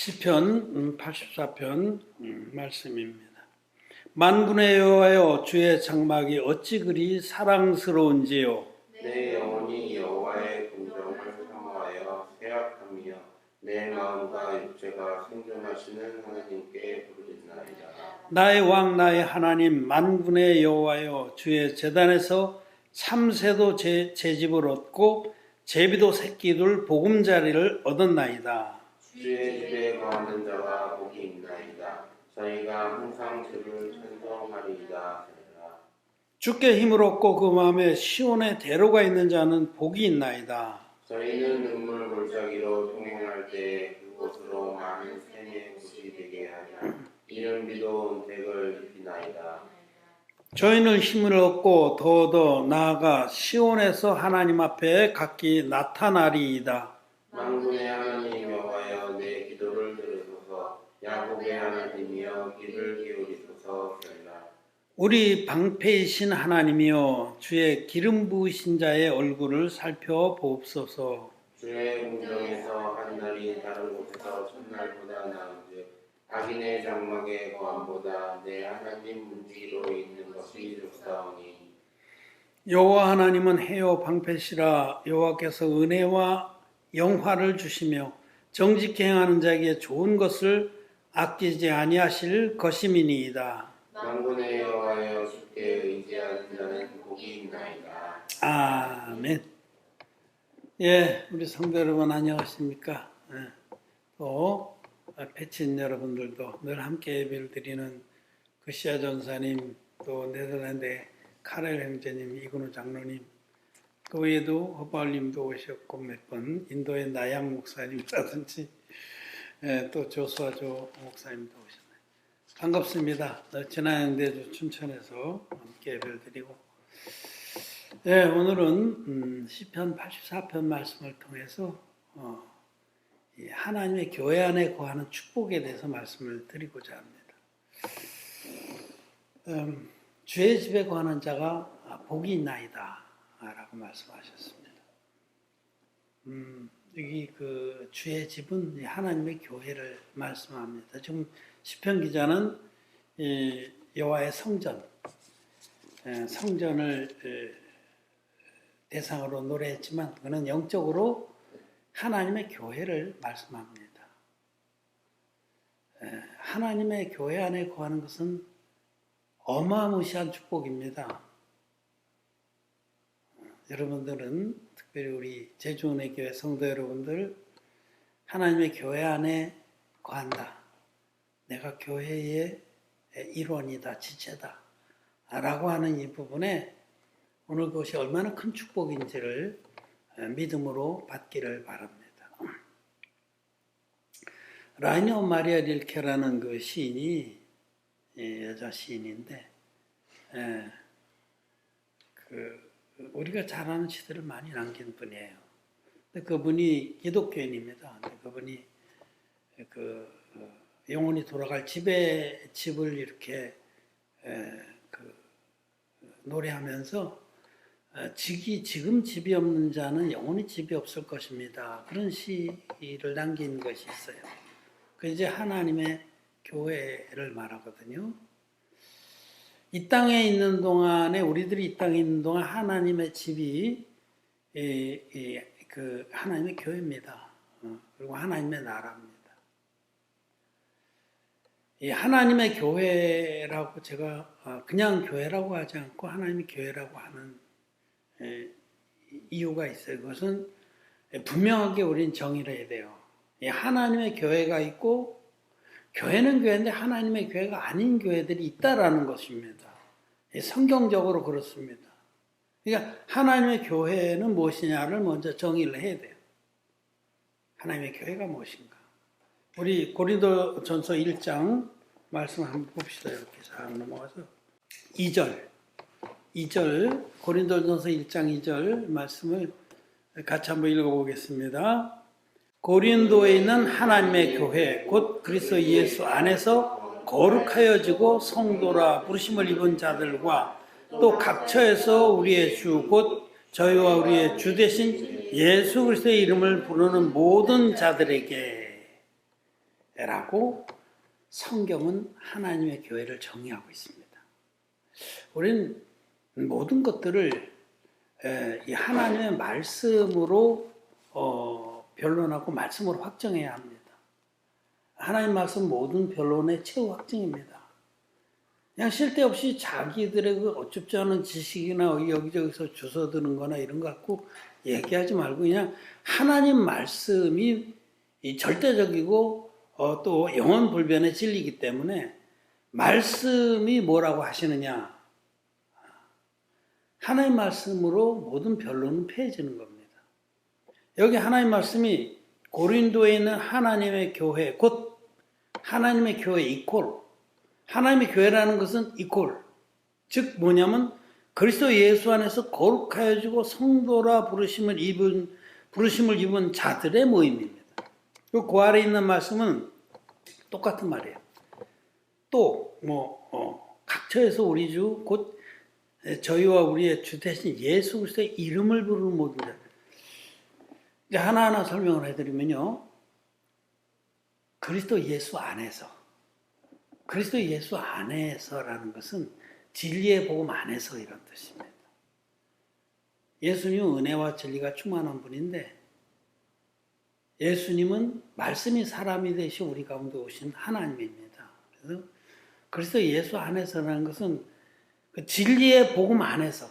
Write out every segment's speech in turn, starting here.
시편 84편 말씀입니다. 만군의 여호와여, 주의 장막이 어찌 그리 사랑스러운지요. 내 영혼이 여호와의 궁정을 사모하여 생각하며 내 마음과 육체가 생존하시는 하나님께 부르짖나이다. 나의 왕 나의 하나님 만군의 여호와여, 주의 제단에서 참새도 제 집을 얻고 제비도 새끼들 보금자리를 얻었나이다. 주의 집에 거하는 자가 복이 있나이다. 저희가 항상 주를 찬송하리이다. 주께 힘을 얻고 그 마음에 시온에 대로가 있는 자는 복이 있나이다. 저희는 눈물 골짜기로 통행할 때 그곳으로 많은 샘의 곳이 되게 하냐. 이른 비도 은택을 입히나이다. 저희는 힘을 얻고 더더 나아가 시온에서 하나님 앞에 각기 나타나리이다. 만군의 하나님 여호와여, 내 기도를 들으소서. 야곱의 하나님이여, 귀를 기울이소서. 셀라. 우리 방패이신 하나님이여, 주의 기름 부으신 자의 얼굴을 살펴보옵소서. 주의 궁정에서 한 날이 다른 곳에서 첫날보다 나은즉 악인의 장막의 거함보다 내 하나님 문지기로 있는 것이 좋사오니. 여호와 하나님은 해요 방패시라. 여호와께서 은혜와 영화를 주시며 정직히 행하는 자에게 좋은 것을 아끼지 아니하실 것임이니이다. 만군의 여호와여, 주께 의지하는 자는 복이 있나이다. 아멘. 예, 우리 성도 여러분 안녕하십니까? 또 패친 여러분들도 늘 함께 예배를 드리는 그시아 전사님, 또 네덜란드 카렐 형제님, 이근우 장로님, 그 외에도 허바울님도 오셨고 몇 번 인도의 나양 목사님이라든지 또 조수아조 목사님도 오셨네요. 반갑습니다. 진안대주 춘천에서 함께 예배를 드리고, 네, 오늘은 시편 84편 말씀을 통해서 하나님의 교회 안에 거하는 축복에 대해서 말씀을 드리고자 합니다. 주의 집에 거하는 자가 복이 있나이다 라고 말씀하셨습니다. 여기 그 주의 집은 하나님의 교회를 말씀합니다. 지금 시편 기자는 여호와의 성전을 대상으로 노래했지만 그는 영적으로 하나님의 교회를 말씀합니다. 하나님의 교회 안에 거하는 것은 어마무시한 축복입니다. 여러분들은, 특별히 우리 제주은혜 교회 성도 여러분들, 하나님의 교회 안에 거한다. 내가 교회의 일원이다, 지체다 라고 하는 이 부분에 오늘 그것이 얼마나 큰 축복인지를 믿음으로 받기를 바랍니다. 라이너 마리아 릴케라는 그 시인이 여자 시인인데, 우리가 잘 아는 시들을 많이 남긴 분이에요. 근데 그분이 기독교인입니다. 근데 그분이 영혼이 돌아갈 집을 이렇게 노래하면서 지금 집이 없는 자는 영원히 집이 없을 것입니다. 그런 시를 남긴 것이 있어요. 그 이제 하나님의 교회를 말하거든요. 이 땅에 있는 동안에, 우리들이 이 땅에 있는 동안 하나님의 집이 그 하나님의 교회입니다. 그리고 하나님의 나라입니다. 이 하나님의 교회라고 제가 그냥 교회라고 하지 않고 하나님의 교회라고 하는 이유가 있어요. 그것은 분명하게 우리는 정의를 해야 돼요. 하나님의 교회가 있고, 교회는 교회인데 하나님의 교회가 아닌 교회들이 있다라는 것입니다. 성경적으로 그렇습니다. 그러니까 하나님의 교회는 무엇이냐를 먼저 정의를 해야 돼요. 하나님의 교회가 무엇인가? 우리 고린도전서 1장 말씀 한번 봅시다. 이렇게 싹 넘어가서 2절 고린도전서 1장 2절 말씀을 같이 한번 읽어보겠습니다. 고린도에 있는 하나님의 교회 곧 그리스도 예수 안에서 거룩하여지고 성도라 부르심을 입은 자들과 또 각처에서 우리의 주 곧 저희와 우리의 주 되신 예수 그리스도의 이름을 부르는 모든 자들에게 교회라고 성경은 하나님의 교회를 정의하고 있습니다. 우리는 모든 것들을 이 하나님의 말씀으로 변론하고 말씀으로 확정해야 합니다. 하나님 말씀 모든 변론의 최후 확정입니다. 그냥 쓸데없이 자기들의 그 어줍지 않은 지식이나 여기저기서 주워드는 거나 이런 거 갖고 얘기하지 말고 그냥 하나님 말씀이 이 절대적이고 또 영원불변의 진리이기 때문에 말씀이 뭐라고 하시느냐, 하나님 말씀으로 모든 변론은 폐해지는 겁니다. 여기 하나님 말씀이 고린도에 있는 하나님의 교회, 곧 하나님의 교회 이퀄, 하나님의 교회라는 것은 이퀄, 즉 뭐냐면 그리스도 예수 안에서 거룩하여지고 성도라 부르심을 입은 자들의 모임입니다. 그 아래 있는 말씀은 똑같은 말이에요. 또 각처에서 우리 주 곧 저희와 우리의 주 대신 예수 그리스도의 이름을 부르는 모든 자. 이제 하나하나 설명을 해드리면요, 그리스도 예수 안에서라는 것은 진리의 복음 안에서 이런 뜻입니다. 예수님은 은혜와 진리가 충만한 분인데 예수님은 말씀이 사람이 되시 우리 가운데 오신 하나님입니다. 그래서 그리스도 예수 안에서라는 것은 그 진리의 복음 안에서,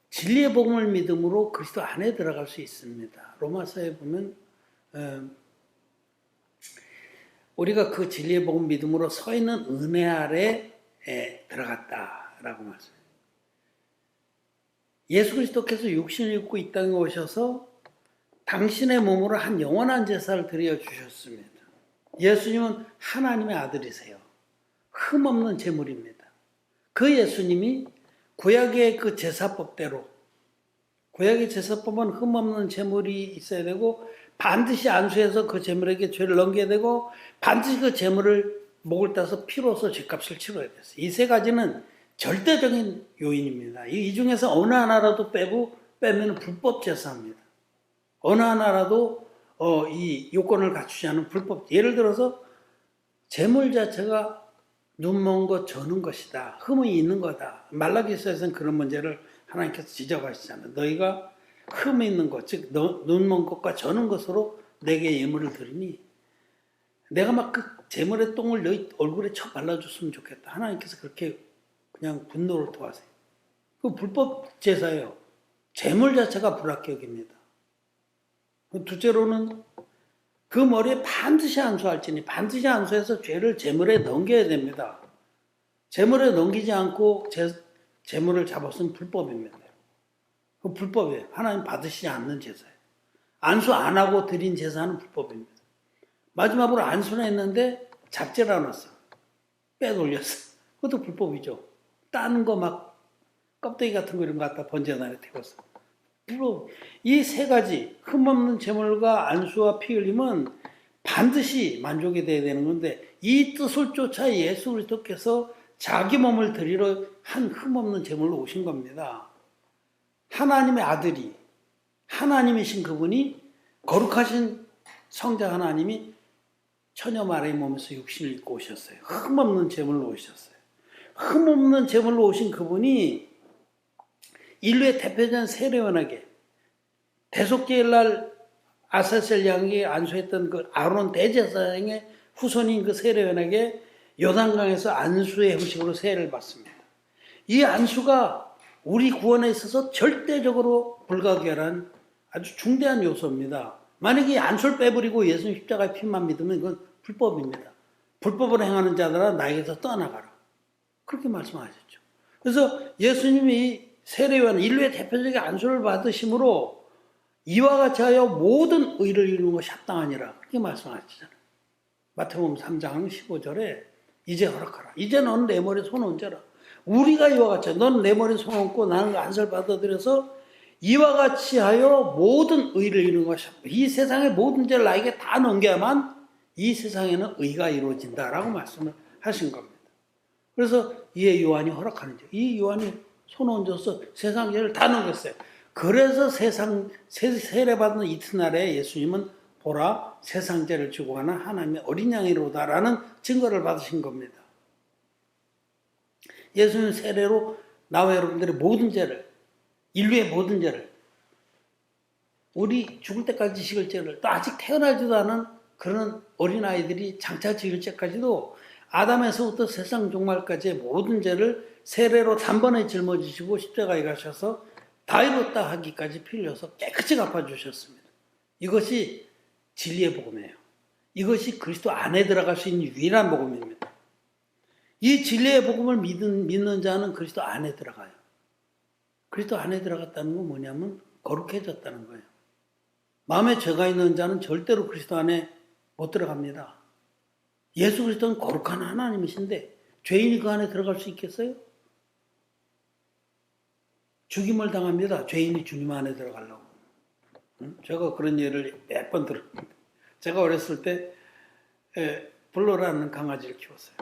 진리의 복음을 믿음으로 그리스도 안에 들어갈 수 있습니다. 로마서에 보면 우리가 그 진리의 복음 믿음으로 서 있는 은혜 아래에 들어갔다라고 말씀해요. 예수 그리스도께서 육신을 입고 이 땅에 오셔서 당신의 몸으로 한 영원한 제사를 드려 주셨습니다. 예수님은 하나님의 아들이세요. 흠없는 제물입니다. 그 예수님이 구약의 그 제사법대로, 구약의 제사법은 흠없는 제물이 있어야 되고 반드시 안수해서 그 제물에게 죄를 넘겨야 되고 반드시 그 제물을 목을 따서 피로써 죄값을 치러야 됐어요. 이 세 가지는 절대적인 요인입니다. 이 중에서 어느 하나라도 빼면 불법 제사입니다. 어느 하나라도 이 요건을 갖추지 않은 불법, 예를 들어서 제물 자체가 눈먼 것 저는 것이다, 흠이 있는 거다. 말라기서에서는 그런 문제를 하나님께서 지적하시잖아요. 너희가 흠이 있는 것, 즉 눈먼 것과 저는 것으로 내게 예물을 드리니 내가 막 그 제물의 똥을 너희 얼굴에 쳐 발라줬으면 좋겠다. 하나님께서 그렇게 그냥 분노를 토하세요. 그 불법 제사예요. 제물 자체가 불합격입니다. 둘째로는 그 머리에 반드시 안수할지니, 반드시 안수해서 죄를 제물에 넘겨야 됩니다. 제물에 넘기지 않고 제물을 잡았으면 불법입니다. 그 불법이에요. 하나님 받으시지 않는 제사예요. 안수 안 하고 드린 제사는 불법입니다. 마지막으로 안수는 했는데 잡지를 않았어. 빼돌렸어. 그것도 불법이죠. 따는 거 막 껍데기 같은 거 이런 거 갖다 번제단에 태웠어. 이 세 가지 흠없는 제물과 안수와 피 흘림은 반드시 만족이 돼야 되는 건데 이 뜻을 쫓아 예수 그리스도께서 자기 몸을 드리러 한 흠없는 제물로 오신 겁니다. 하나님의 아들이, 하나님이신 그분이, 거룩하신 성자 하나님이 처녀 마리아의 몸에서 육신을 입고 오셨어요. 흠없는 제물로 오셨어요. 흠없는 제물로 오신 그분이 인류의 대표적인 세례원에게, 대속죄일 날 아사셀 양이 안수했던 그 아론 대제사장의 후손인 그 세례원에게 요단강에서 안수의 형식으로 세례를 받습니다. 이 안수가 우리 구원에 있어서 절대적으로 불가결한 아주 중대한 요소입니다. 만약에 이 안수를 빼버리고 예수님 십자가의 피만 믿으면 이건 불법입니다. 불법을 행하는 자들아 나에게서 떠나가라. 그렇게 말씀하셨죠. 그래서 예수님이 세례요한 인류의 대표적인 안수를 받으심으로 이와 같이 하여 모든 의를 이루는 것이 합당하니라. 그렇게 말씀하시잖아요. 마태복음 3장 15절에 이제 허락하라. 이제 너는 내 머리에 손 얹어라. 우리가 이와 같이, 너는 내 머리에 손 얹고 나는 그 안수를 받아들여서 이와 같이 하여 모든 의를 이루는 것이 합당하니라. 이 세상의 모든 죄를 나에게 다 넘겨야만 이 세상에는 의가 이루어진다라고 말씀을 하신 겁니다. 그래서 이에 요한이 허락하는 죠. 이 요한이 손 얹어서 세상 죄를 다 넘겼어요. 그래서 세례받는 이튿날에 예수님은 보라 세상 죄를 지고 가는 하나님의 어린 양이로다라는 증거를 받으신 겁니다. 예수님 세례로 나와 여러분들의 모든 죄를, 인류의 모든 죄를, 우리 죽을 때까지 지을 죄를, 또 아직 태어나지도 않은 그런 어린아이들이 장차 지을 죄까지도 아담에서부터 세상 종말까지의 모든 죄를 세례로 단번에 짊어지시고 십자가에 가셔서 다 이뤘다 하기까지 피 흘려서 깨끗이 갚아주셨습니다. 이것이 진리의 복음이에요. 이것이 그리스도 안에 들어갈 수 있는 유일한 복음입니다. 이 진리의 복음을 믿는 자는 그리스도 안에 들어가요. 그리스도 안에 들어갔다는 건 뭐냐면 거룩해졌다는 거예요. 마음에 죄가 있는 자는 절대로 그리스도 안에 못 들어갑니다. 예수 그리스도는 거룩한 하나님이신데 죄인이 그 안에 들어갈 수 있겠어요? 죽임을 당합니다. 죄인이 주님 안에 들어가려고. 제가 그런 예를 몇 번 들었는데, 제가 어렸을 때 블로라는 강아지를 키웠어요.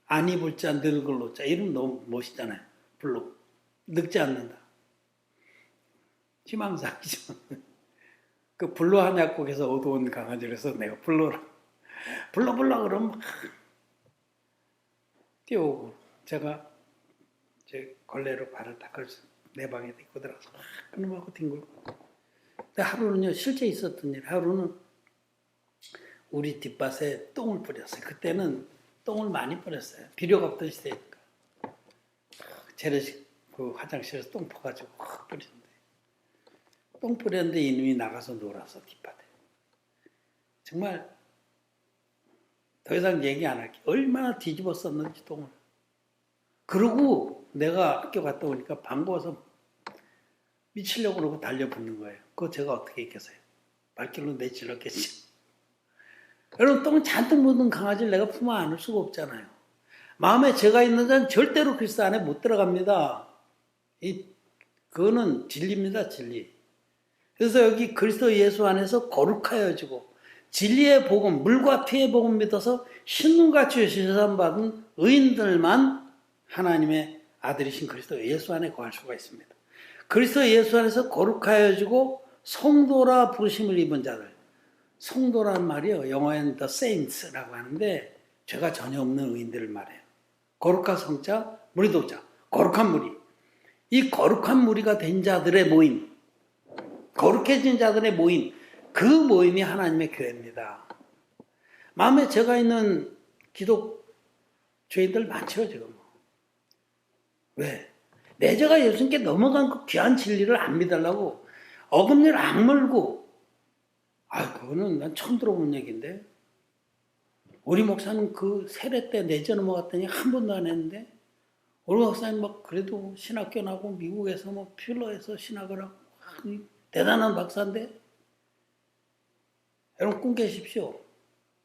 안 입을 자 늙을 자, 이름 너무 멋있잖아요. 블로. 늙지 않는다. 희망사이죠. 그 블로 한약국에서 얻어온 강아지라서 내가 블로라. 블로 그러면 막 뛰어오고, 제가 제 걸레로 발을 닦아서 내 방에 데리고 들어가서 막 그놈하고 뒹굴고. 근데 하루는요, 실제 있었던 일, 하루는 우리 뒷밭에 똥을 뿌렸어요. 그때는 똥을 많이 뿌렸어요. 비료가 없던 시대니까. 재래식 그 화장실에서 똥 퍼가지고 확 뿌렸는데, 똥 뿌렸는데 이놈이 나가서 놀아서 뒷밭에. 정말 더 이상 얘기 안 할게. 얼마나 뒤집어 썼는지 똥을. 그러고 내가 학교 갔다 오니까 반가워서 미치려고 그러고 달려붙는 거예요. 그거 제가 어떻게 했겠어요? 발길로 내질렀겠지. 여러분, 똥 잔뜩 묻은 강아지를 내가 품어 안을 수가 없잖아요. 마음에 죄가 있는 자는 절대로 그리스도 안에 못 들어갑니다. 그거는 진리입니다, 진리. 그래서 여기 그리스도 예수 안에서 거룩하여지고 진리의 복음, 물과 피의 복음 믿어서 신눈같이 시선받은 의인들만 하나님의 아들이신 그리스도 예수 안에 거할 수가 있습니다. 그리스도 예수 안에서 거룩하여지고 성도라 부르심을 입은 자들. 성도란 말이요, 영어에는 the saints라고 하는데 죄가 전혀 없는 의인들을 말해요. 거룩한 성자, 무리도자, 거룩한 무리. 이 거룩한 무리가 된 자들의 모임, 거룩해진 자들의 모임, 그 모임이 하나님의 교회입니다. 마음에 죄가 있는 기독교인들 많죠, 지금. 왜? 내 죄가 예수님께 넘어간 그 귀한 진리를 안 믿으려고 어금니를 악물고, 그거는 난 처음 들어본 얘기인데, 우리 목사는 그 세례 때 내죄 넘어갔더니 한 번도 안 했는데, 우리 목사님 막 그래도 신학교 나고 미국에서 뭐 필러에서 신학을 하고 대단한 박사인데, 여러분 꿈 깨십시오.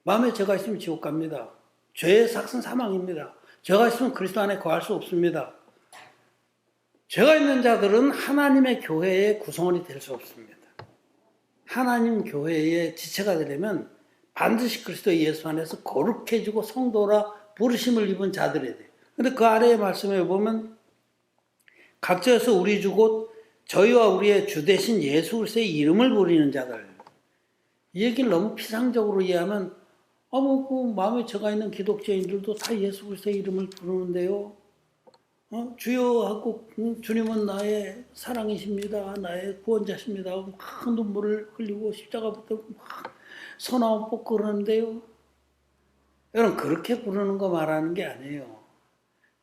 마음에 죄가 있으면 지옥 갑니다. 죄의 삭은 사망입니다. 죄가 있으면 그리스도 안에 거할 수 없습니다. 죄가 있는 자들은 하나님의 교회의 구성원이 될 수 없습니다. 하나님 교회의 지체가 되려면 반드시 그리스도 예수 안에서 거룩해지고 성도라 부르심을 입은 자들이 돼요. 근데 그 아래의 말씀에 보면 각처에서 우리 주 곧 저희와 우리의 주 대신 예수 그리스도의 이름을 부르는 자들. 이 얘기를 너무 피상적으로 이해하면 그 마음에 죄가 있는 기독교인들도 다 예수 그리스도의 이름을 부르는데요. 주여 하고 주님은 나의 사랑이십니다. 나의 구원자십니다. 하고 막 눈물을 흘리고 십자가 붙들고 막 소나무 뽑고 그러는데요. 여러분 그렇게 부르는 거 말하는 게 아니에요.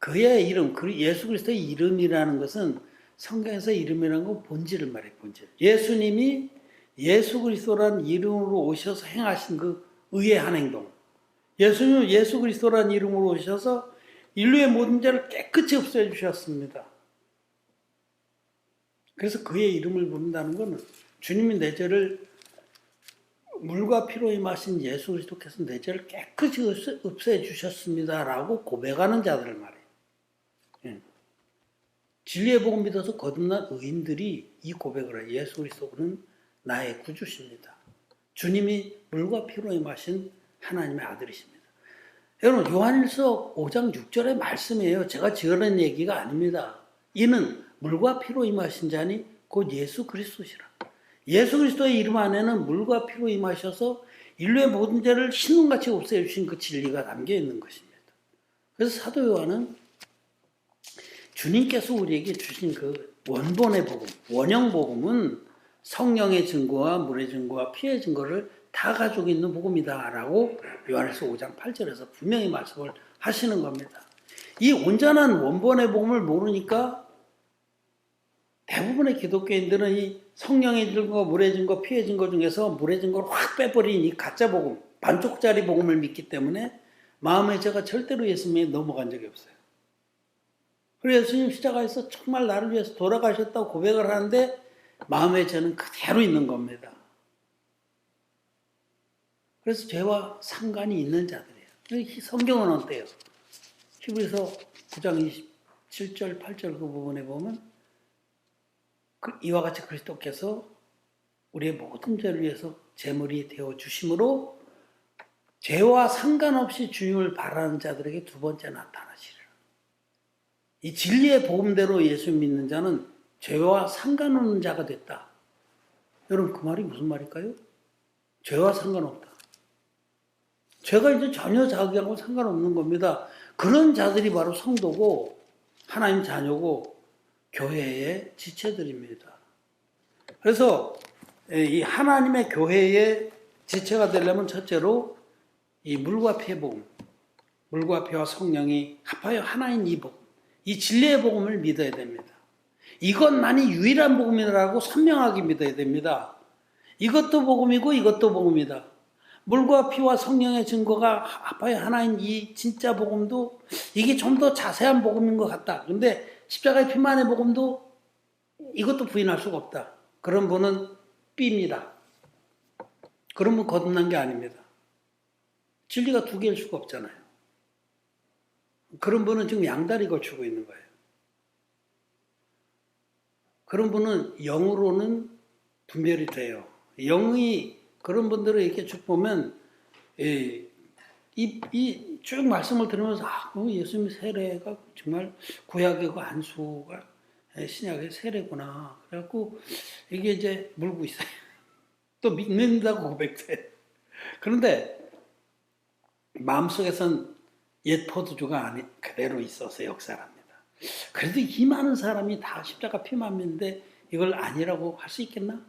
그의 이름, 예수 그리스도의 이름이라는 것은 성경에서 이름이라는 건 본질을 말해요. 본질. 예수님이 예수 그리스도라는 이름으로 오셔서 행하신 그 의의 한 행동. 예수님은 예수 그리스도라는 이름으로 오셔서 인류의 모든 죄를 깨끗이 없애주셨습니다. 그래서 그의 이름을 부른다는 것은 주님이 내 죄를 물과 피로 임하신 예수 그리스도께서 내 죄를 깨끗이 없애주셨습니다라고 고백하는 자들을 말해요. 진리의 복음 믿어서 거듭난 의인들이 이 고백을 해요. 예수 그리스도는 나의 구주십니다. 주님이 물과 피로 임하신 하나님의 아들이십니다. 여러분 요한일서 5장 6절의 말씀이에요. 제가 지어낸 얘기가 아닙니다. 이는 물과 피로 임하신 자니 곧 예수 그리스도시라. 예수 그리스도의 이름 안에는 물과 피로 임하셔서 인류의 모든 죄를 신눈같이 없애주신 그 진리가 담겨 있는 것입니다. 그래서 사도 요한은 주님께서 우리에게 주신 그 원본의 복음, 원형 복음은 성령의 증거와 물의 증거와 피의 증거를 다 가지고 있는 복음이다라고 요한일서 5장 8절에서 분명히 말씀을 하시는 겁니다. 이 온전한 원본의 복음을 모르니까 대부분의 기독교인들은 이 성령의 증거, 물의 증거, 피의 증거 중에서 물의 증거를 확 빼버린 이 가짜 복음, 반쪽짜리 복음을 믿기 때문에 마음의 죄가 절대로 예수님에 넘어간 적이 없어요. 그래서 예수님 십자가에서 정말 나를 위해서 돌아가셨다고 고백을 하는데 마음의 죄는 그대로 있는 겁니다. 그래서 죄와 상관이 있는 자들이에요. 성경은 어때요? 히브리서 9장 27절, 8절 그 부분에 보면 이와 같이 그리스도께서 우리의 모든 죄를 위해서 제물이 되어 주심으로 죄와 상관없이 주님을 바라는 자들에게 두 번째 나타나시리라. 이 진리의 복음대로 예수 믿는 자는 죄와 상관없는 자가 됐다. 여러분 그 말이 무슨 말일까요? 죄와 상관없다. 죄가 이제 전혀 자기하고 상관없는 겁니다. 그런 자들이 바로 성도고 하나님 자녀고 교회의 지체들입니다. 그래서 이 하나님의 교회의 지체가 되려면 첫째로 이 물과 피의 복음, 물과 피와 성령이 합하여 하나인 이 복음, 이 진리의 복음을 믿어야 됩니다. 이것만이 유일한 복음이라고 선명하게 믿어야 됩니다. 이것도 복음이고 이것도 복음이다. 물과 피와 성령의 증거가 합하여 하나인 이 진짜 복음도 이게 좀 더 자세한 복음인 것 같다. 그런데 십자가의 피만의 복음도 이것도 부인할 수가 없다. 그런 분은 B입니다. 그런 분 거듭난 게 아닙니다. 진리가 두 개일 수가 없잖아요. 그런 분은 지금 양다리 걸치고 있는 거예요. 그런 분은 영으로는 분별이 돼요. 영이 그런 분들을 이렇게 쭉 보면 쭉 말씀을 들으면서 예수님 세례가 정말 구약의 그 안수가 신약의 세례구나. 그래갖고 이게 이제 물고 있어요. 또 믿는다고 고백돼. 그런데 마음속에선 옛 포도주가 아니 그대로 있어서 역사를 합니다. 그래도 이 많은 사람이 다 십자가 피만 믿는데 이걸 아니라고 할 수 있겠나?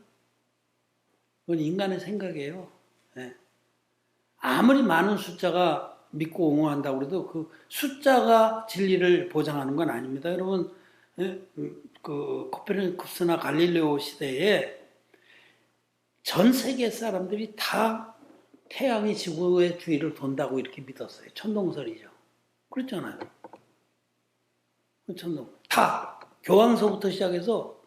그건 인간의 생각이에요. 네. 아무리 많은 숫자가 믿고 옹호한다고 해도 그 숫자가 진리를 보장하는 건 아닙니다. 여러분, 그 코페르니쿠스나 갈릴레오 시대에 전 세계 사람들이 다 태양이 지구의 주위를 돈다고 이렇게 믿었어요. 천동설이죠. 그렇잖아요. 천동. 다 교황서부터 시작해서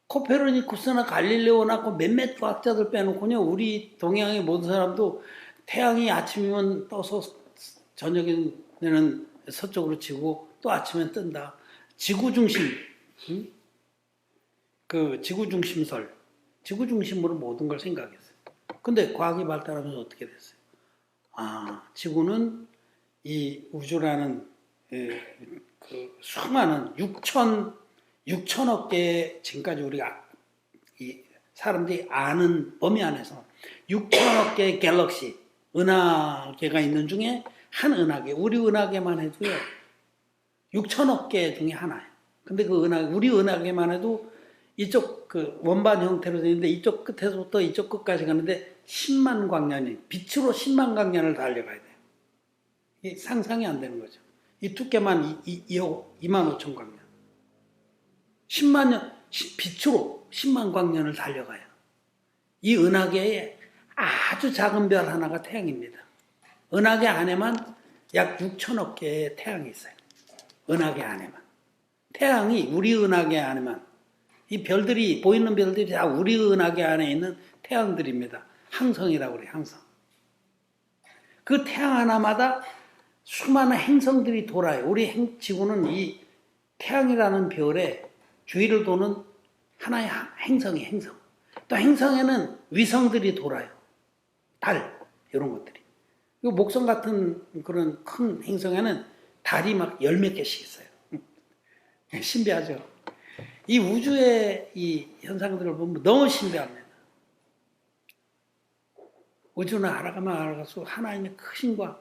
코페르니쿠스나 갈릴레오나 그 몇몇 과학자들 빼놓고요. 우리 동양의 모든 사람도 태양이 아침이면 떠서 저녁에는 서쪽으로 치고 또 아침엔 뜬다. 지구 중심, 그 지구 중심설, 지구 중심으로 모든 걸 생각했어요. 근데 과학이 발달하면서 어떻게 됐어요? 지구는 이 우주라는 그 수많은 6천억 개의 지금까지 우리가 이 사람들이 아는 범위 안에서 6천억 개의 갤럭시, 은하계가 있는 중에 한 은하계, 우리 은하계만 해도요, 6천억 개 중에 하나예요. 근데 그 우리 은하계만 해도 이쪽 그 원반 형태로 되어 있는데 이쪽 끝에서부터 이쪽 끝까지 가는데 10만 광년이, 빛으로 10만 광년을 달려가야 돼요. 이게 상상이 안 되는 거죠. 이 두께만 2만 5천 광년. 10만 년, 빛으로 10만 광년을 달려가요. 이 은하계에 아주 작은 별 하나가 태양입니다. 은하계 안에만 약 6천억 개의 태양이 있어요. 은하계 안에만. 태양이 우리 은하계 안에만. 이 별들이, 보이는 별들이 다 우리 은하계 안에 있는 태양들입니다. 항성이라고 그래요, 항성. 그 태양 하나마다 수많은 행성들이 돌아요. 우리 지구는 이 태양이라는 별에 주위를 도는 하나의 행성이 행성. 또 행성에는 위성들이 돌아요. 달, 이런 것들이. 이 목성 같은 그런 큰 행성에는 달이 막 10몇 개씩 있어요. 신비하죠. 이 우주의 이 현상들을 보면 너무 신비합니다. 우주는 알아가면 알아갈수록 하나님의 크신과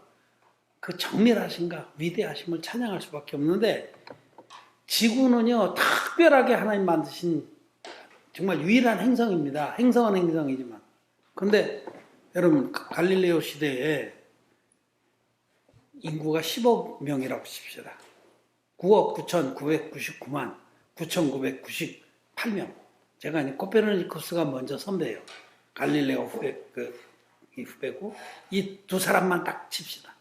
그 정밀하신가 위대하심을 찬양할 수밖에 없는데, 지구는요 특별하게 하나님 만드신 정말 유일한 행성입니다. 행성은 행성이지만. 근데 여러분, 갈릴레오 시대에 인구가 10억 명이라고 칩시다. 9억 9,999만 9,998명. 제가 이제 코페르니쿠스가 먼저 선배예요. 갈릴레오 후배고, 이 두 사람만 딱 칩시다.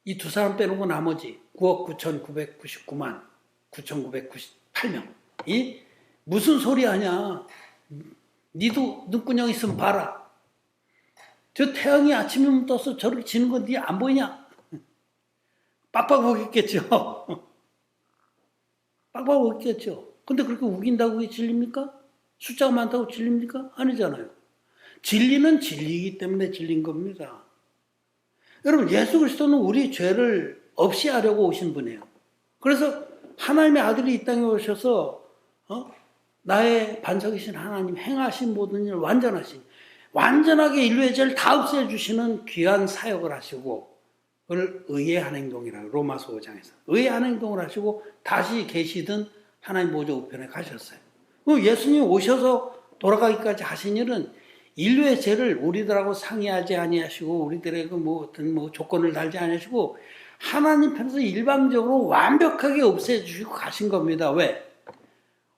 이 두 사람 빼놓고 나머지 9억 9,999만 9,998명. 이 무슨 소리 하냐? 니도 눈구녕 있으면 봐라. 저 태양이 아침이면 떠서 저렇게 지는 건 니 안 보이냐? 빡빡 우겼겠죠. 빡빡 우겼겠죠. 근데 그렇게 우긴다고 그게 진리입니까? 숫자가 많다고 진리입니까? 아니잖아요. 진리는 진리이기 때문에 진리인 겁니다. 여러분, 예수 그리스도는 우리 죄를 없이 하려고 오신 분이에요. 그래서 하나님의 아들이 이 땅에 오셔서 나의 반석이신 하나님 행하신 모든 일 완전하게 인류의 죄를 다 없애주시는 귀한 사역을 하시고, 그걸 의의 한 행동이라고 로마서 5장에서 의의 한 행동을 하시고 다시 계시던 하나님 보좌 우편에 가셨어요. 예수님이 오셔서 돌아가기까지 하신 일은 인류의 죄를 우리들하고 상의하지 아니하시고 우리들에게 어떤 조건을 달지 아니하시고 하나님 편에서 일방적으로 완벽하게 없애주시고 가신 겁니다. 왜?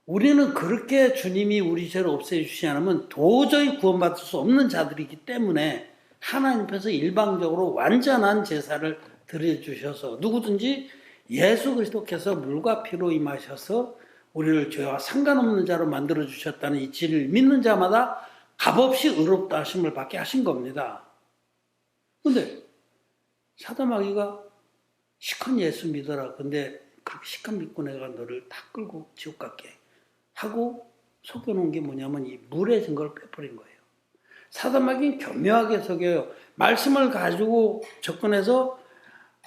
우리는 그렇게 주님이 우리 죄를 없애주시지 않으면 도저히 구원받을 수 없는 자들이기 때문에 하나님 편에서 일방적으로 완전한 제사를 드려주셔서 누구든지 예수 그리스도께서 물과 피로 임하셔서 우리를 죄와 상관없는 자로 만들어주셨다는 이 진리를 믿는 자마다 값없이 의롭다 하심을 받게 하신 겁니다. 근데 사도마귀가 시컷 예수 믿어라. 근데 그렇게 시컷 믿고 내가 너를 다 끌고 지옥 갈게 하고 속여놓은 게 뭐냐면 이 물의 증거를 빼버린 거예요. 사도마귀는 교묘하게 속여요. 말씀을 가지고 접근해서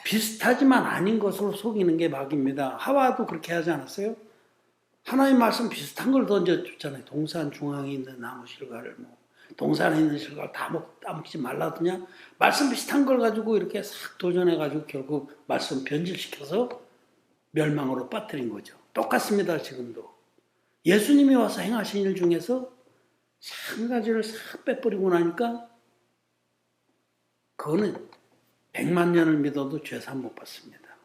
비슷하지만 아닌 것으로 속이는 게 마귀입니다. 하와도 그렇게 하지 않았어요? 하나님 말씀 비슷한 걸 던져줬잖아요. 동산 중앙에 있는 나무 실과를 동산에 있는 실과를 다 따먹지 말라더냐? 말씀 비슷한 걸 가지고 이렇게 싹 도전해가지고 결국 말씀 변질시켜서 멸망으로 빠뜨린 거죠. 똑같습니다. 지금도. 예수님이 와서 행하신 일 중에서 한 가지를 싹 빼버리고 나니까 그거는 100만 년을 믿어도 죄산 못 받습니다.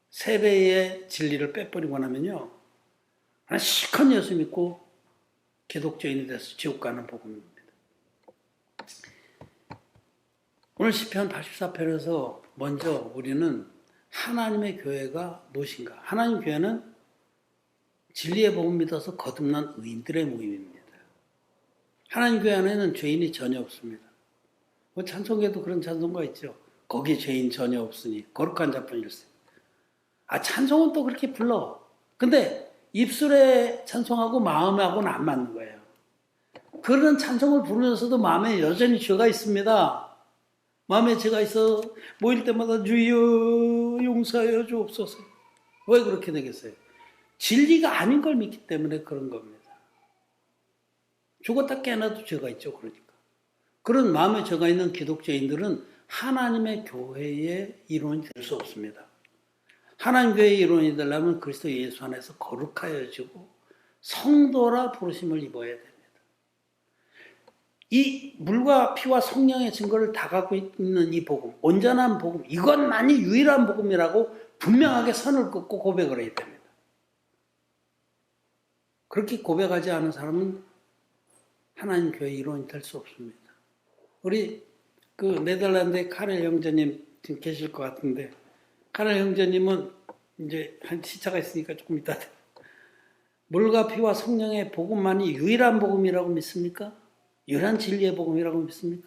세배의 진리를 빼버리고 나면요, 하나 시컷 예수 믿고 기독교인이 돼서 지옥 가는 복음입니다. 오늘 시편 84편에서 먼저 우리는 하나님의 교회가 무엇인가? 하나님 교회는 진리의 복음 믿어서 거듭난 의인들의 모임입니다. 하나님 교회 안에는 죄인이 전혀 없습니다. 찬송에도 그런 찬송가 있죠. 거기 죄인 전혀 없으니 거룩한 자뿐일세. 찬송은 또 그렇게 불러. 근데 입술에 찬송하고 마음하고는 안 맞는 거예요. 그런 찬송을 부르면서도 마음에 여전히 죄가 있습니다. 마음에 죄가 있어 모일 때마다 주여 용서하여 주옵소서. 왜 그렇게 되겠어요? 진리가 아닌 걸 믿기 때문에 그런 겁니다. 죽었다 깨어나도 죄가 있죠. 그러니까. 그런 마음에 죄가 있는 기독교인들은 하나님의 교회의 일원이 될 수 없습니다. 하나님 교회의 일원이 되려면 그리스도 예수 안에서 거룩하여지고 성도라 부르심을 입어야 됩니다. 이 물과 피와 성령의 증거를 다 갖고 있는 이 복음, 온전한 복음, 이것만이 유일한 복음이라고 분명하게 선을 긋고 고백을 해야 됩니다. 그렇게 고백하지 않은 사람은 하나님 교회 일원이 될 수 없습니다. 우리 네덜란드의 카렐 형제님 지금 계실 것 같은데, 카렐 형제님은 이제 한 시차가 있으니까 조금 이따 물과 피와 성령의 복음만이 유일한 복음이라고 믿습니까? 유일한 진리의 복음이라고 믿습니까?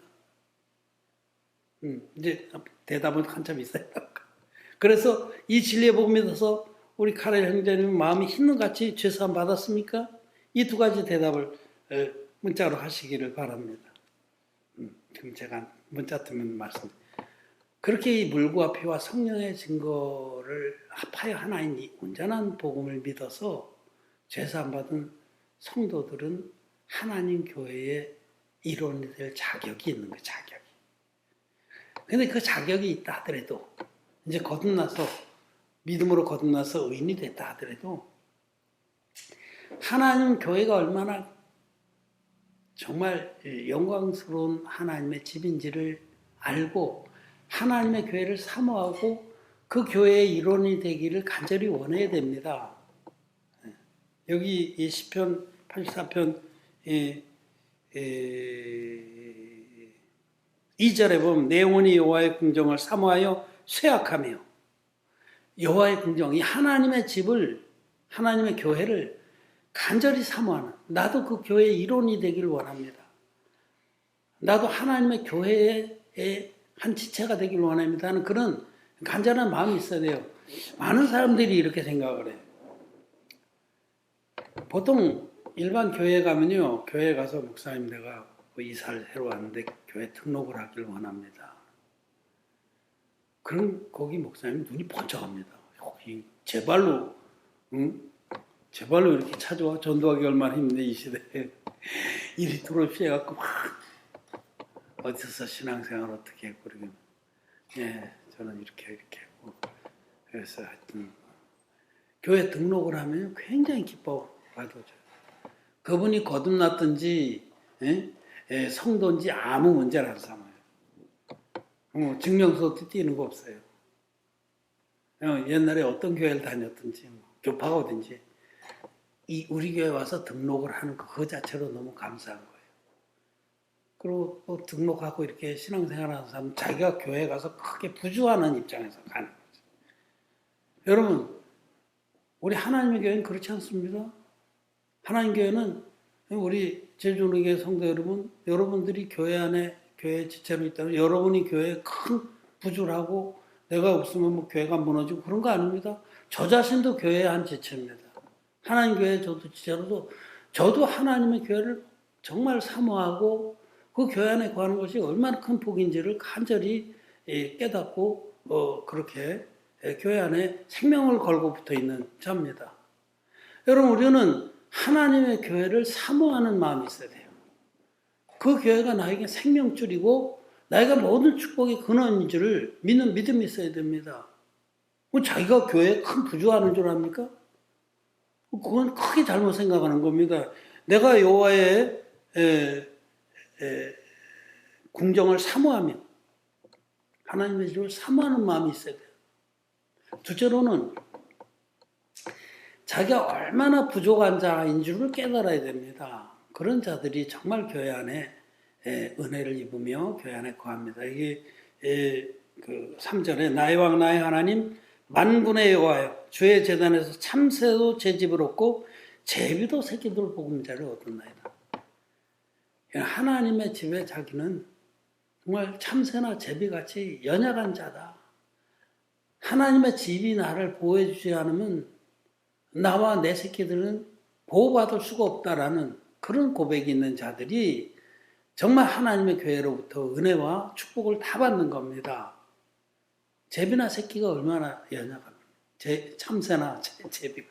이제 대답은 한참 있어야 할까. 그래서 이 진리의 복음 믿어서 우리 카렐 형제님 마음이 흰눈같이 죄사함 받았습니까? 이 두 가지 대답을 문자로 하시기를 바랍니다. 지금 제가 문자 뜨면 말씀드립니다. 그렇게 이 물과 피와 성령의 증거를 합하여 하나인 이 온전한 복음을 믿어서 죄사함 받은 성도들은 하나님 교회의 이론이 될 자격이 있는 거예요. 자격이. 근데 그 자격이 있다 하더라도 이제 거듭나서 믿음으로 거듭나서 의인이 됐다 하더라도 하나님 교회가 얼마나 정말 영광스러운 하나님의 집인지를 알고 하나님의 교회를 사모하고 그 교회의 일원이 되기를 간절히 원해야 됩니다. 여기 이 시편 84편 2절에 보면 내 영혼이 여호와의 궁정을 사모하여 쇠약하며 여호와의 궁정, 이 하나님의 집을 하나님의 교회를 간절히 사모하는 나도 그 교회의 일원이 되기를 원합니다. 나도 하나님의 교회의 한 지체가 되기를 원합니다 하는 그런 간절한 마음이 있어야 돼요. 많은 사람들이 이렇게 생각을 해요. 보통 일반 교회에 가면요. 교회에 가서 목사님 내가 이사를 새로 왔는데 교회 등록을 하길 원합니다. 그럼 거기 목사님 눈이 번쩍합니다. 제발로 제발로 이렇게 찾아와. 전도하기 얼마나 힘든데 이 시대에 이리 들어오셔갖고 막 어디서 신앙생활 어떻게 했고 그러면 예 저는 이렇게 했고 그래서 하여튼 교회 등록을 하면 굉장히 기뻐하죠. 그분이 거듭났든지 성도인지 아무 문제를 안 삼아요. 증명서도 띄는 거 없어요. 옛날에 어떤 교회를 다녔든지 교파가 어딘지 우리 교회 와서 등록을 하는 그 자체로 너무 감사한 거예요. 그리고 또 등록하고 이렇게 신앙생활하는 사람은 자기가 교회에 가서 크게 부주하는 입장에서 가는 거죠. 여러분, 우리 하나님의 교회는 그렇지 않습니다. 하나님 교회는 우리 제주교회 성도 여러분, 여러분들이 교회 안에 교회 지체로 있다면 여러분이 교회에 큰 부주를 하고 내가 없으면 뭐 교회가 무너지고 그런 거 아닙니다. 저 자신도 교회의 한 지체입니다. 하나님 교회 저도 지체로도 저도 하나님의 교회를 정말 사모하고 그 교회 안에 거하는 것이 얼마나 큰 복인지를 간절히 깨닫고 그렇게 교회 안에 생명을 걸고 붙어 있는 자입니다. 여러분 우리는 하나님의 교회를 사모하는 마음이 있어야 돼요. 그 교회가 나에게 생명줄이고 나에게 모든 축복의 근원인 줄을 믿는 믿음이 있어야 됩니다. 자기가 교회에 큰 부주하는 줄 압니까? 그건 크게 잘못 생각하는 겁니다. 내가 여호와의 궁정을 사모하며 하나님의 집을 사모하는 마음이 있어야 돼요. 둘째로는 자기가 얼마나 부족한 자인 줄을 깨달아야 됩니다. 그런 자들이 정말 교회 안에 은혜를 입으며 교회 안에 거합니다. 이게 그 3절에 나의 왕 나의 하나님 만군의 여호와여 주의 제단에서 참새도 제 집을 얻고 제비도 새끼들 복음자를 얻었나이다. 하나님의 집에 자기는 정말 참새나 제비같이 연약한 자다. 하나님의 집이 나를 보호해 주지 않으면 나와 내 새끼들은 보호받을 수가 없다라는 그런 고백이 있는 자들이 정말 하나님의 교회로부터 은혜와 축복을 다 받는 겁니다. 제비나 새끼가 얼마나 연약합니까? 참새나 제비가.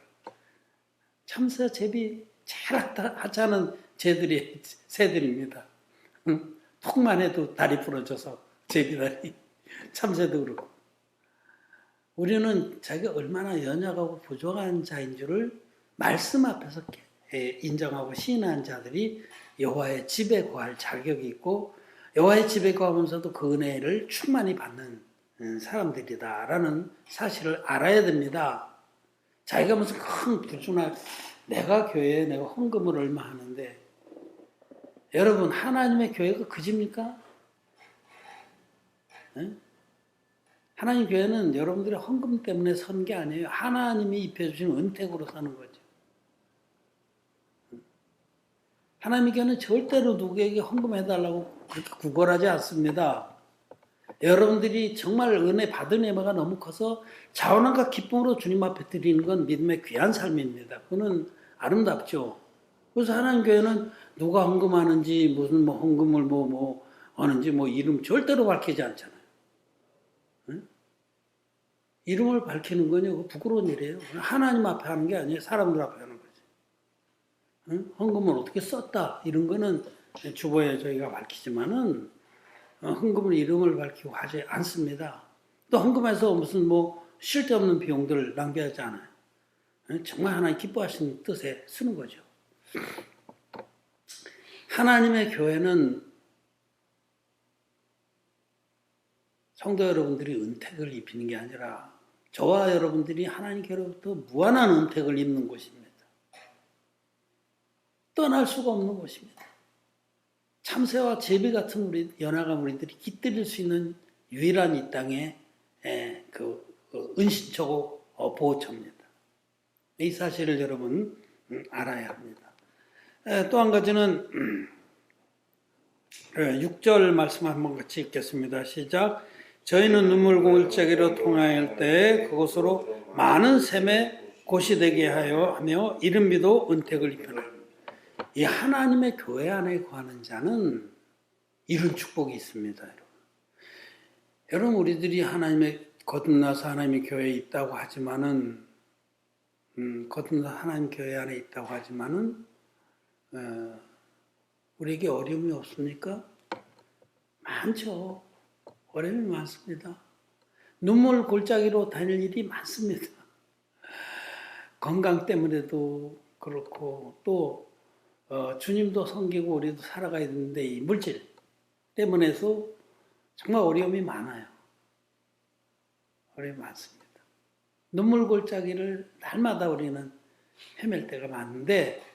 참새, 제비 제일 하찮은 새들입니다. 톡만 해도 다리 부러져서 제비다리, 참새도 그렇고. 우리는 자기가 얼마나 연약하고 부족한 자인 줄을 말씀 앞에서 인정하고 시인한 자들이 여호와의 집에 거할 자격이 있고 여호와의 집에 거하면서도 그 은혜를 충만히 받는 사람들이다라는 사실을 알아야 됩니다. 자기가 무슨 큰 부주나 내가 교회에 내가 헌금을 얼마 하는데 여러분 하나님의 교회가 그 집입니까? 네? 하나님 교회는 여러분들의 헌금 때문에 선 게 아니에요. 하나님이 입혀주신 은택으로 사는 거죠. 하나님의 교회는 절대로 누구에게 헌금해달라고 그렇게 구걸하지 않습니다. 여러분들이 정말 은혜 받은 예배가 너무 커서 자원함과 기쁨으로 주님 앞에 드리는 건 믿음의 귀한 삶입니다. 그거는 아름답죠. 그래서 하나님 교회는 누가 헌금하는지 무슨 뭐 헌금을 하는지 이름 절대로 밝히지 않잖아요. 응? 이름을 밝히는 건요 부끄러운 일이에요. 하나님 앞에 하는 게 아니에요. 사람들 앞에 하는 거지. 응? 헌금을 어떻게 썼다 이런 거는 주보에 저희가 밝히지만은 헌금을 이름을 밝히고 하지 않습니다. 또 헌금해서 무슨 뭐 쓸데없는 비용들을 낭비하지 않아요. 정말 하나님 기뻐하시는 뜻에 쓰는 거죠. 하나님의 교회는 성도 여러분들이 은택을 입히는 게 아니라 저와 여러분들이 하나님 교회로부터 무한한 은택을 입는 곳입니다. 떠날 수가 없는 곳입니다. 참새와 제비 같은 우리 연약한 우리들이 깃들일 수 있는 유일한 이 땅의 은신처고 보호처입니다. 이 사실을 여러분 알아야 합니다. 또 한 가지는 6절 말씀 한번 같이 읽겠습니다. 시작. 저희는 눈물공일자기로 통하일 때 그곳으로 많은 샘의 곳이 되게 하며 이른비도 은택을 입혀라. 이 하나님의 교회 안에 거하는 자는 이런 축복이 있습니다. 여러분 우리들이 하나님의 거듭나서 하나님의 교회에 있다고 하지만은 거듭나서 하나님 교회 안에 있다고 하지만은 우리에게 어려움이 없습니까? 많죠. 어려움이 많습니다. 눈물 골짜기로 다닐 일이 많습니다. 건강 때문에도 그렇고 또 주님도 섬기고 우리도 살아가야 되는데 이 물질 때문에도 정말 어려움이 많아요. 어려움이 많습니다. 눈물 골짜기를 날마다 우리는 헤맬 때가 많은데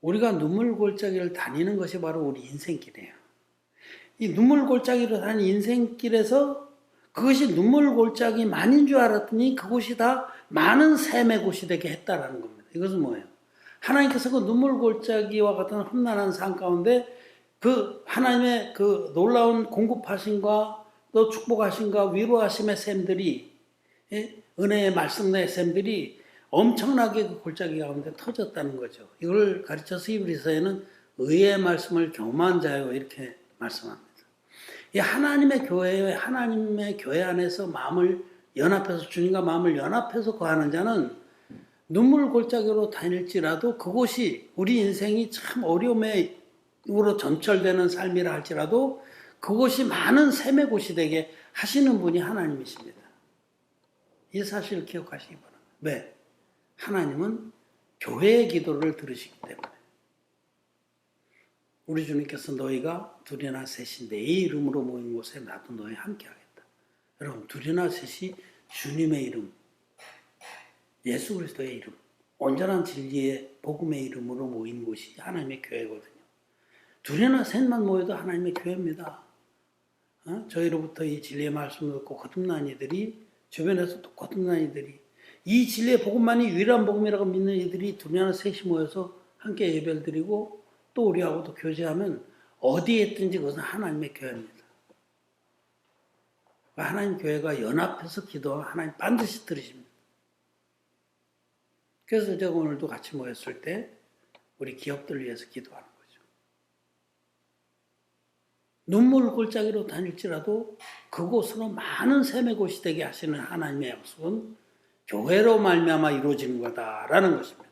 우리가 눈물 골짜기를 다니는 것이 바로 우리 인생길이에요. 이 눈물 골짜기로 다니는 인생길에서 그것이 눈물 골짜기만인 줄 알았더니 그곳이 다 많은 샘의 곳이 되게 했다라는 겁니다. 이것은 뭐예요? 하나님께서 그 눈물 골짜기와 같은 험난한 삶 가운데 그 하나님의 그 놀라운 공급하심과 또 축복하심과 위로하심의 샘들이 은혜의 말씀의 샘들이 엄청나게 그 골짜기 가운데 터졌다는 거죠. 이걸 가르쳐서 히브리서에는 의의 말씀을 겸한 자요 이렇게 말씀합니다. 이 하나님의 교회 안에서 마음을 연합해서 주님과 마음을 연합해서 거하는 자는 눈물 골짜기로 다닐지라도 그곳이 우리 인생이 참 어려움으로 전철되는 삶이라 할지라도 그곳이 많은 샘의 곳이 되게 하시는 분이 하나님이십니다. 이 사실을 기억하시기 바랍니다. 왜? 하나님은 교회의 기도를 들으시기 때문에. 우리 주님께서 너희가 둘이나 셋이 내 이름으로 모인 곳에 나도 너희 함께 하겠다. 여러분 둘이나 셋이 주님의 이름, 예수 그리스도의 이름, 온전한 진리의 복음의 이름으로 모인 곳이 하나님의 교회거든요. 둘이나 셋만 모여도 하나님의 교회입니다. 저희로부터 이 진리의 말씀을 듣고 거듭난 이들이 주변에서 또 거듭난 이들이 이 진리의 복음만이 유일한 복음이라고 믿는 이들이 둘이나 셋이 모여서 함께 예배를 드리고 또 우리하고도 교제하면 어디에 있든지 그것은 하나님의 교회입니다. 하나님 교회가 연합해서 기도하면 하나님 반드시 들으십니다. 그래서 제가 오늘도 같이 모였을 때 우리 기업들을 위해서 기도하는 거죠. 눈물 골짜기로 다닐지라도 그곳으로 많은 샘의 곳이 되게 하시는 하나님의 약속은 교회로 말미암아 이루어지는 거다라는 것입니다.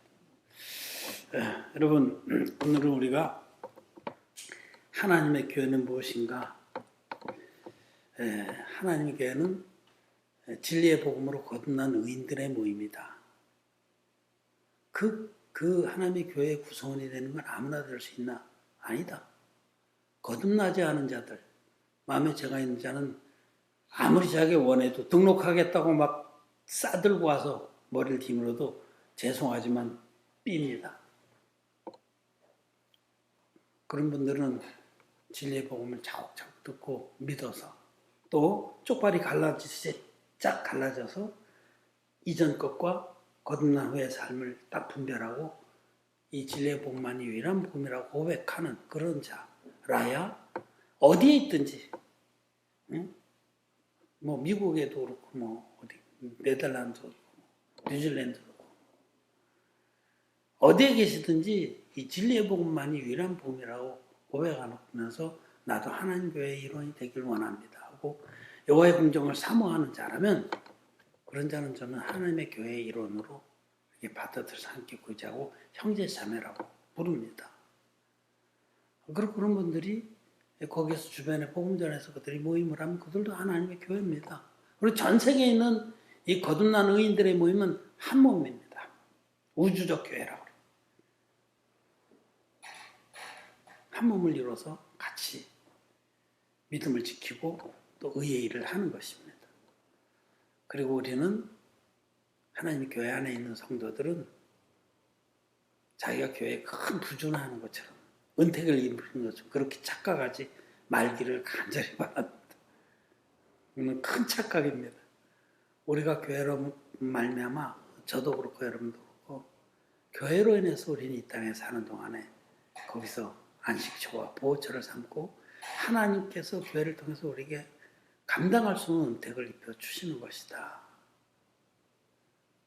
여러분 오늘은 우리가 하나님의 교회는 무엇인가? 하나님의 교회는 진리의 복음으로 거듭난 의인들의 모임이다. 그 하나님의 교회의 구성원이 되는 건 아무나 될 수 있나? 아니다. 거듭나지 않은 자들, 마음에 죄가 있는 자는 아무리 자기 원해도 등록하겠다고 막 싸들고 와서 머리를 뒤밀어도 죄송하지만 삹니다. 그런 분들은 진리의 복음을 차곡차곡 듣고 믿어서 또 쪽발이 갈라지듯이 쫙 갈라져서 이전 것과 거듭난 후의 삶을 딱 분별하고 이 진리의 복음만이 유일한 복음이라고 고백하는 그런 자라야 어디에 있든지, 뭐 미국에도 그렇고 뭐 어디 네덜란드도 그렇고 뉴질랜드도 그렇고 어디에 계시든지 이 진리의 복음만이 유일한 복음이라고 고백하면서 나도 하나님 교회의 일원이 되길 원합니다 하고 여호와의 공정을 사모하는 자라면 그런 자는 저는 하나님의 교회의 일원으로 이렇게 받아들여서 함께 구제하고 형제 자매라고 부릅니다. 그리고 그런 분들이 거기서 주변에 복음 전해서 그들이 모임을 하면 그들도 하나님의 교회입니다. 그리고 전 세계에 있는 이 거듭난 의인들의 모임은 한 몸입니다. 우주적 교회라고 그래요. 한 몸을 이뤄서 같이 믿음을 지키고 또 의의 일을 하는 것입니다. 그리고 우리는 하나님의 교회 안에 있는 성도들은 자기가 교회에 큰 부주나 하는 것처럼 은택을 입는 것처럼 그렇게 착각하지 말기를 간절히 바랍니다. 이건 큰 착각입니다. 우리가 교회로 말미암아 저도 그렇고 여러분도 그렇고 교회로 인해서 우리는 이 땅에 사는 동안에 거기서 안식처와 보호처를 삼고 하나님께서 교회를 통해서 우리에게 감당할 수 없는 은택을 입혀주시는 것이다.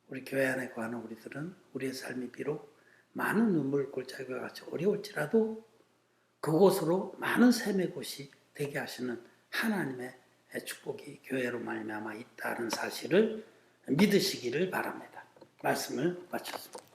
우리 교회 안에 거하는 우리들은 우리의 삶이 비록 많은 눈물 골짜기와 같이 어려울지라도 그곳으로 많은 샘의 곳이 되게 하시는 하나님의 축복이 교회로 말미암아 있다는 사실을 믿으시기를 바랍니다. 말씀을 마쳤습니다.